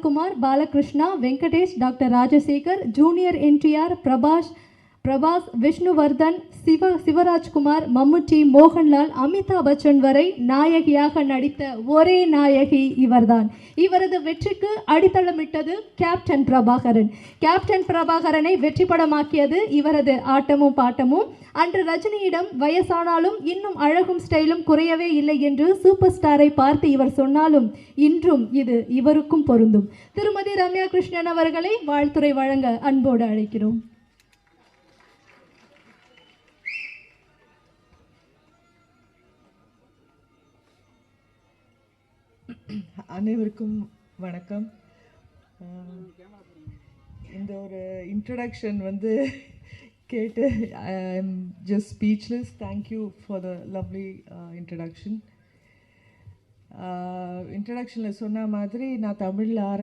Kumar, Balakrishna, Venkatesh, Dr. Rajasekhar, Junior NTR, Prabhas, Vishnuvardhan, Shivarajkumar, மம்முட்டி, மோகன்லால், அமிதாப் பச்சன் வரை நாயகியாக நடித்த ஒரே நாயகி இவர்தான். இவரது வெற்றிக்கு அடித்தளமிட்டது கேப்டன் பிரபாகரன். கேப்டன் பிரபாகரனை வெற்றி படமாக்கியது இவரது ஆட்டமும் பாட்டமும். அன்று ரஜினியிடம் வயசானாலும் இன்னும் அழகும் ஸ்டைலும் குறையவே இல்லை என்று சூப்பர் ஸ்டாரை பார்த்து இவர் சொன்னாலும் இன்றும் இது இவருக்கும் பொருந்தும். திருமதி ரம்யா கிருஷ்ணன் அவர்களை வாழ்த்துரை வழங்க அன்போடு அழைக்கிறோம். அனைவருக்கும் வணக்கம். இந்த ஒரு இன்ட்ரடக்ஷன் கேட்டு I am just speechless. Thank you for the lovely இன்ட்ரடக்ஷனில் சொன்ன மாதிரி நான் தமிழில்